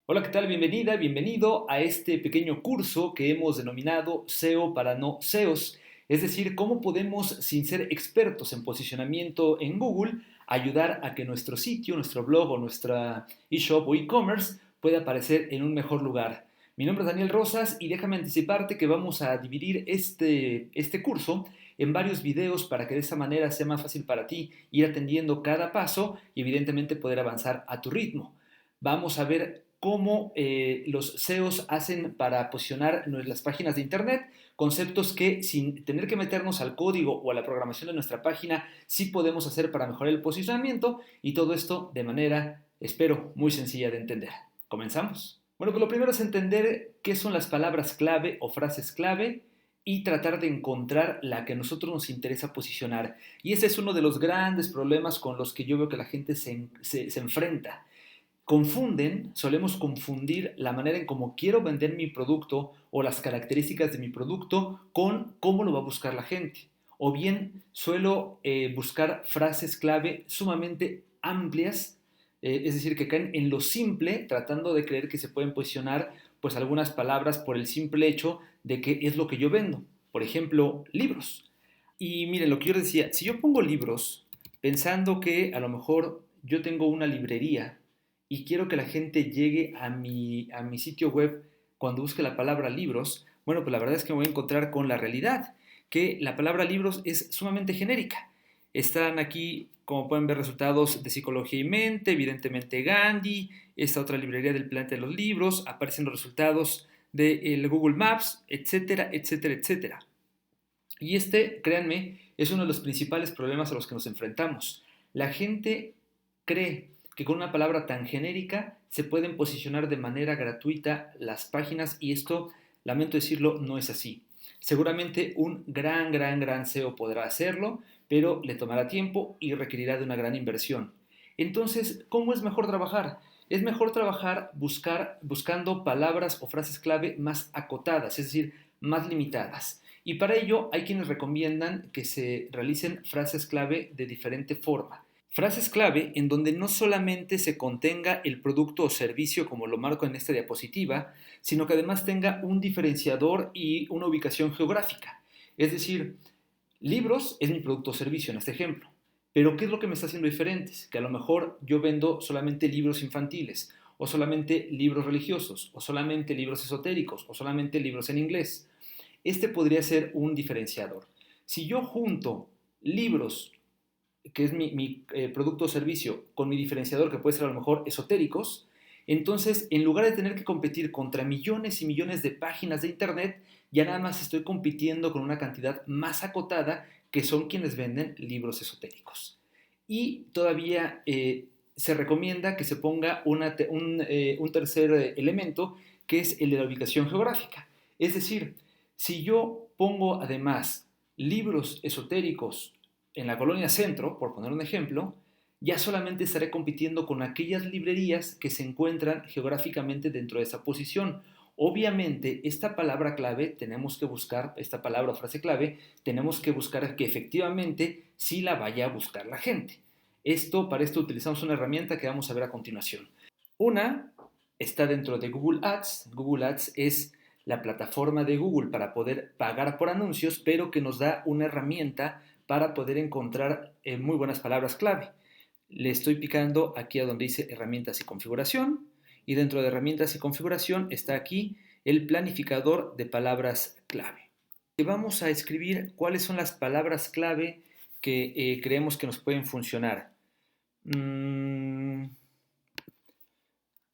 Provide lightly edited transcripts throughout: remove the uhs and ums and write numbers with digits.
Hola, ¿qué tal? Bienvenida, bienvenido a este pequeño curso que hemos denominado SEO para no SEOs, es decir, cómo podemos, sin ser expertos en posicionamiento en Google, ayudar a que nuestro sitio, nuestro blog o nuestra eShop o e-commerce pueda aparecer en un mejor lugar. Mi nombre es Daniel Rosas y déjame anticiparte que vamos a dividir este curso en varios videos para que de esa manera sea más fácil para ti ir atendiendo cada paso y evidentemente poder avanzar a tu ritmo. Vamos a ver cómo los SEOs hacen para posicionar las páginas de Internet, conceptos que sin tener que meternos al código o a la programación de nuestra página, sí podemos hacer para mejorar el posicionamiento y todo esto de manera, espero, muy sencilla de entender. ¿Comenzamos? Bueno, pues lo primero es entender qué son las palabras clave o frases clave y tratar de encontrar la que a nosotros nos interesa posicionar. Y ese es uno de los grandes problemas con los que yo veo que la gente se enfrenta. Solemos confundir la manera en cómo quiero vender mi producto o las características de mi producto con cómo lo va a buscar la gente. O bien suelo buscar frases clave sumamente amplias, es decir, que caen en lo simple, tratando de creer que se pueden posicionar pues algunas palabras por el simple hecho de que es lo que yo vendo. Por ejemplo, libros. Y miren, lo que yo decía, si yo pongo libros pensando que a lo mejor yo tengo una librería y quiero que la gente llegue a mi sitio web cuando busque la palabra libros, bueno, pues la verdad es que me voy a encontrar con la realidad, que la palabra libros es sumamente genérica. Están aquí, como pueden ver, resultados de Psicología y Mente, evidentemente Gandhi, esta otra librería del Planeta de los Libros, aparecen los resultados del Google Maps, etcétera, etcétera, etcétera. Y créanme, es uno de los principales problemas a los que nos enfrentamos. La gente cree que con una palabra tan genérica se pueden posicionar de manera gratuita las páginas y esto, lamento decirlo, no es así. Seguramente un gran SEO podrá hacerlo, pero le tomará tiempo y requerirá de una gran inversión. Entonces, ¿cómo es mejor trabajar? Es mejor trabajar buscando palabras o frases clave más acotadas, es decir, más limitadas. Y para ello hay quienes recomiendan que se realicen frases clave de diferente forma. Frases clave en donde no solamente se contenga el producto o servicio como lo marco en esta diapositiva, sino que además tenga un diferenciador y una ubicación geográfica. Es decir, libros es mi producto o servicio en este ejemplo. Pero ¿qué es lo que me está haciendo diferentes? Que a lo mejor yo vendo solamente libros infantiles, o solamente libros religiosos, o solamente libros esotéricos, o solamente libros en inglés. Este podría ser un diferenciador. Si yo junto libros, que es mi producto o servicio, con mi diferenciador, que puede ser a lo mejor esotéricos, entonces en lugar de tener que competir contra millones y millones de páginas de Internet, ya nada más estoy compitiendo con una cantidad más acotada que son quienes venden libros esotéricos. Y todavía se recomienda que se ponga un tercer elemento, que es el de la ubicación geográfica. Es decir, si yo pongo además libros esotéricos en la colonia centro, por poner un ejemplo, ya solamente estaré compitiendo con aquellas librerías que se encuentran geográficamente dentro de esa posición. Obviamente, esta palabra clave tenemos que buscar, esta palabra o frase clave, tenemos que buscar que efectivamente sí la vaya a buscar la gente. Para esto utilizamos una herramienta que vamos a ver a continuación. Una está dentro de Google Ads. Google Ads es la plataforma de Google para poder pagar por anuncios, pero que nos da una herramienta para poder encontrar muy buenas palabras clave. Le estoy picando aquí a donde dice herramientas y configuración y dentro de herramientas y configuración está aquí el planificador de palabras clave. Y vamos a escribir cuáles son las palabras clave que creemos que nos pueden funcionar.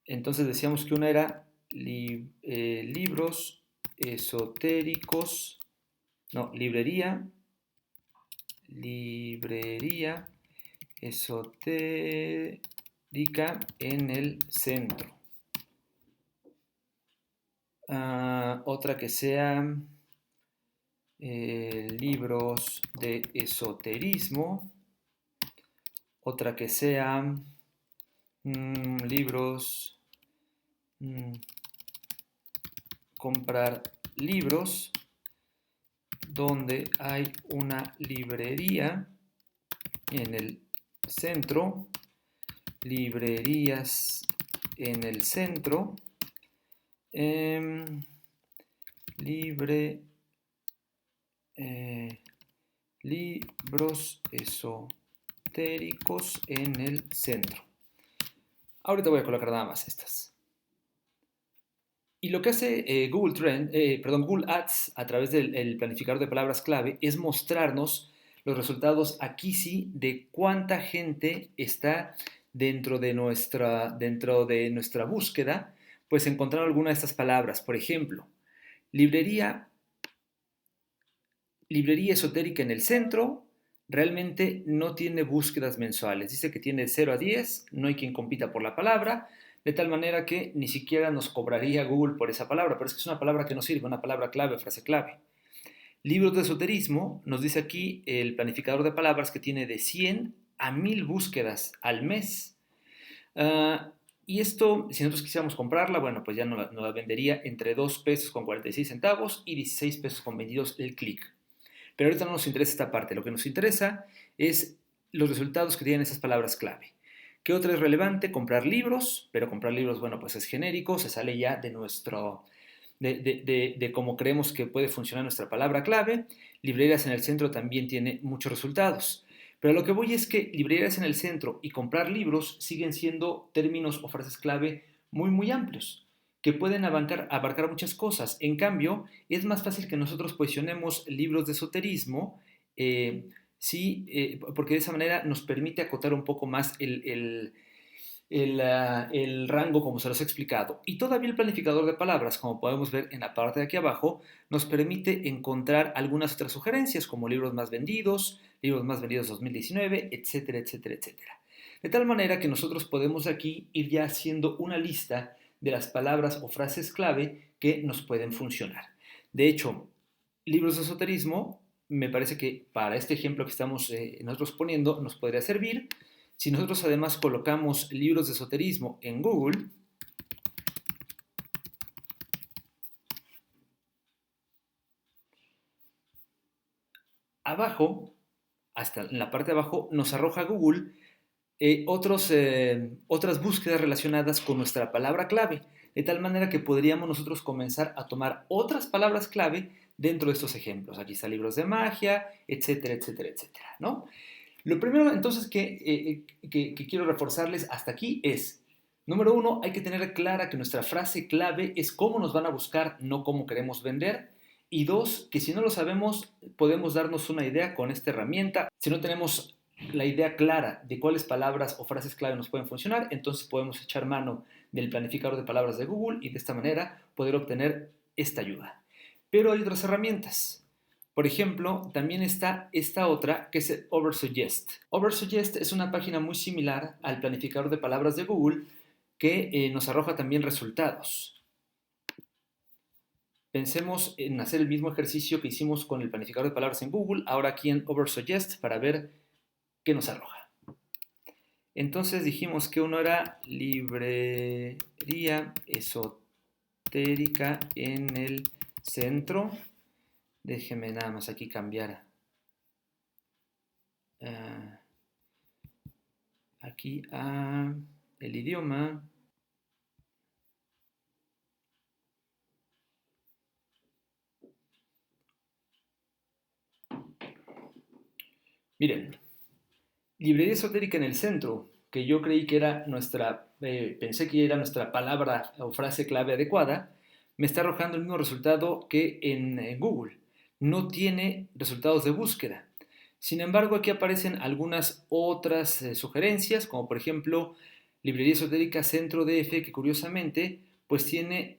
Entonces decíamos que una era libros esotéricos, no, librería esotérica en el centro. Otra que sea libros de esoterismo. Otra que sea libros, comprar libros, donde hay una librería en el centro, librerías en el centro, libre, libros esotéricos en el centro. Ahorita voy a colocar nada más estas. Y lo que hace Google Ads a través del planificador de palabras clave es mostrarnos los resultados aquí sí de cuánta gente está dentro de nuestra búsqueda, pues encontrar alguna de estas palabras. Por ejemplo, librería esotérica en el centro, realmente no tiene búsquedas mensuales. Dice que tiene 0 a 10, no hay quien compita por la palabra, de tal manera que ni siquiera nos cobraría Google por esa palabra, pero es que es una palabra que no sirve, una palabra clave, frase clave. Libros de esoterismo, nos dice aquí el planificador de palabras que tiene de 100 a 1000 búsquedas al mes. Y esto, si nosotros quisiéramos comprarla, bueno, pues ya nos la vendería entre 2 pesos con 46 centavos y 16 pesos con 22 el clic. Pero ahorita no nos interesa esta parte, lo que nos interesa es los resultados que tienen esas palabras clave. ¿Qué otra es relevante? Comprar libros, pero comprar libros, bueno, pues es genérico, se sale ya de nuestro, de cómo creemos que puede funcionar nuestra palabra clave. Librerías en el centro también tiene muchos resultados. Pero lo que voy es que librerías en el centro y comprar libros siguen siendo términos o frases clave muy, muy amplios, que pueden abarcar muchas cosas. En cambio, es más fácil que nosotros posicionemos libros de esoterismo, porque de esa manera nos permite acotar un poco más el rango como se los he explicado. Y todavía el planificador de palabras, como podemos ver en la parte de aquí abajo, nos permite encontrar algunas otras sugerencias como libros más vendidos 2019, etcétera, etcétera, etcétera. De tal manera que nosotros podemos aquí ir ya haciendo una lista de las palabras o frases clave que nos pueden funcionar. De hecho, libros de esoterismo, me parece que para este ejemplo que estamos nosotros poniendo nos podría servir. Si nosotros además colocamos libros de esoterismo en Google, abajo, hasta en la parte de abajo, nos arroja Google otras búsquedas relacionadas con nuestra palabra clave, de tal manera que podríamos nosotros comenzar a tomar otras palabras clave dentro de estos ejemplos. Aquí está libros de magia, etcétera, etcétera, etcétera, ¿no? Lo primero entonces que quiero reforzarles hasta aquí es, número uno, hay que tener clara que nuestra frase clave es cómo nos van a buscar, no cómo queremos vender. Y dos, que si no lo sabemos, podemos darnos una idea con esta herramienta. Si no tenemos la idea clara de cuáles palabras o frases clave nos pueden funcionar, entonces podemos echar mano del planificador de palabras de Google y de esta manera poder obtener esta ayuda. Pero hay otras herramientas. Por ejemplo, también está esta otra que es Oversuggest. Oversuggest es una página muy similar al planificador de palabras de Google que nos arroja también resultados. Pensemos en hacer el mismo ejercicio que hicimos con el planificador de palabras en Google, ahora aquí en Oversuggest para ver qué nos arroja. Entonces dijimos que uno era librería esotérica en el centro. Déjeme nada más aquí cambiar aquí a el idioma. Miren, librería esotérica en el centro, que yo creí que era pensé que era nuestra palabra o frase clave adecuada, me está arrojando el mismo resultado que en Google. No tiene resultados de búsqueda. Sin embargo, aquí aparecen algunas otras sugerencias, como por ejemplo, librería esotérica Centro DF, que curiosamente, pues tiene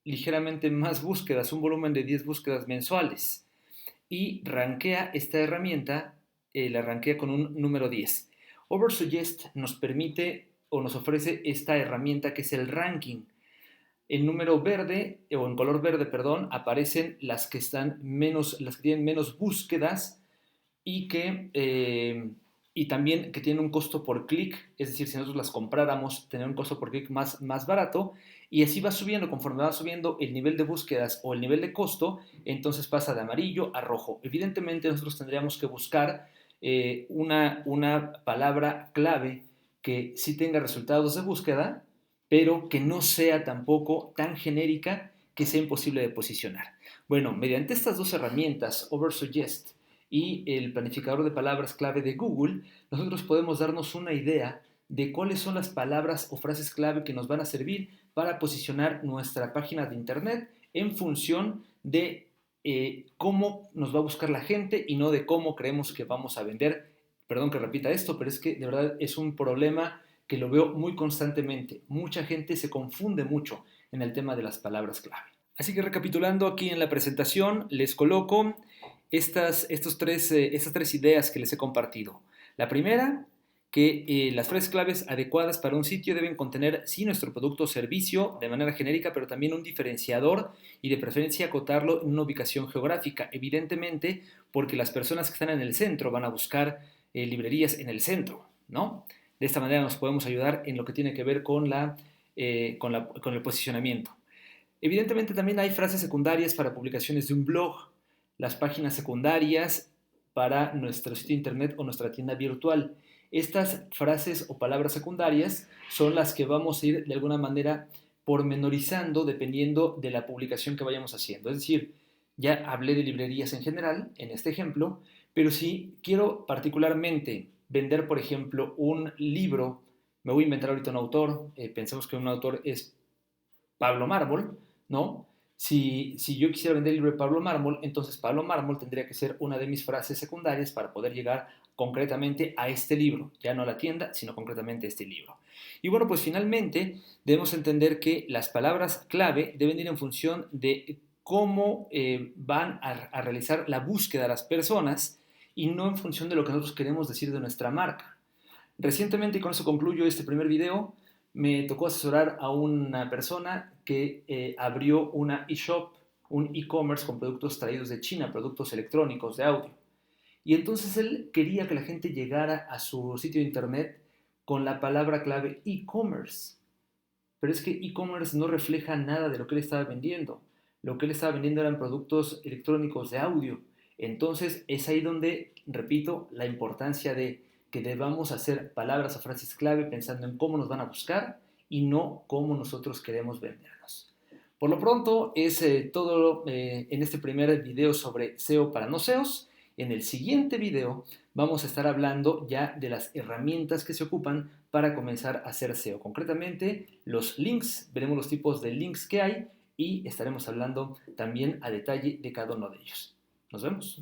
ligeramente más búsquedas, un volumen de 10 búsquedas mensuales. Y rankea esta herramienta, la rankea con un número 10. Oversuggest nos permite o nos ofrece esta herramienta que es el ranking. En número verde, o en color verde, perdón, aparecen las que tienen menos búsquedas y también que tienen un costo por clic, es decir, si nosotros las compráramos, tener un costo por clic más barato, y así va subiendo, conforme va subiendo el nivel de búsquedas o el nivel de costo, entonces pasa de amarillo a rojo. Evidentemente nosotros tendríamos que buscar una palabra clave que sí tenga resultados de búsqueda pero que no sea tampoco tan genérica que sea imposible de posicionar. Bueno, mediante estas dos herramientas, Oversuggest y el planificador de palabras clave de Google, nosotros podemos darnos una idea de cuáles son las palabras o frases clave que nos van a servir para posicionar nuestra página de internet en función de cómo nos va a buscar la gente y no de cómo creemos que vamos a vender. Perdón que repita esto, pero es que de verdad es un problema que lo veo muy constantemente. Mucha gente se confunde mucho en el tema de las palabras clave. Así que recapitulando aquí en la presentación, les coloco estas tres ideas que les he compartido. La primera, que las frases claves adecuadas para un sitio deben contener, sí, nuestro producto o servicio de manera genérica, pero también un diferenciador y de preferencia acotarlo en una ubicación geográfica, evidentemente porque las personas que están en el centro van a buscar librerías en el centro, ¿no? De esta manera nos podemos ayudar en lo que tiene que ver con el posicionamiento. Evidentemente también hay frases secundarias para publicaciones de un blog, las páginas secundarias para nuestro sitio internet o nuestra tienda virtual. Estas frases o palabras secundarias son las que vamos a ir de alguna manera pormenorizando dependiendo de la publicación que vayamos haciendo. Es decir, ya hablé de librerías en general en este ejemplo, pero si quiero particularmente vender, por ejemplo, un libro, me voy a inventar ahorita un autor, pensemos que un autor es Pablo Mármol, ¿no? Si yo quisiera vender el libro de Pablo Mármol, entonces Pablo Mármol tendría que ser una de mis frases secundarias para poder llegar concretamente a este libro, ya no a la tienda, sino concretamente a este libro. Y bueno, pues finalmente debemos entender que las palabras clave deben ir en función de cómo van a realizar la búsqueda las personas y no en función de lo que nosotros queremos decir de nuestra marca. Recientemente, y con eso concluyo este primer video, me tocó asesorar a una persona que abrió una eShop, un e-commerce con productos traídos de China, productos electrónicos de audio. Y entonces él quería que la gente llegara a su sitio de internet con la palabra clave e-commerce. Pero es que e-commerce no refleja nada de lo que él estaba vendiendo. Lo que él estaba vendiendo eran productos electrónicos de audio. Entonces es ahí donde, repito, la importancia de que debamos hacer palabras o frases clave pensando en cómo nos van a buscar y no cómo nosotros queremos vendernos. Por lo pronto es todo en este primer video sobre SEO para no SEOs. En el siguiente video vamos a estar hablando ya de las herramientas que se ocupan para comenzar a hacer SEO. Concretamente, los links, veremos los tipos de links que hay y estaremos hablando también a detalle de cada uno de ellos. Nos vemos.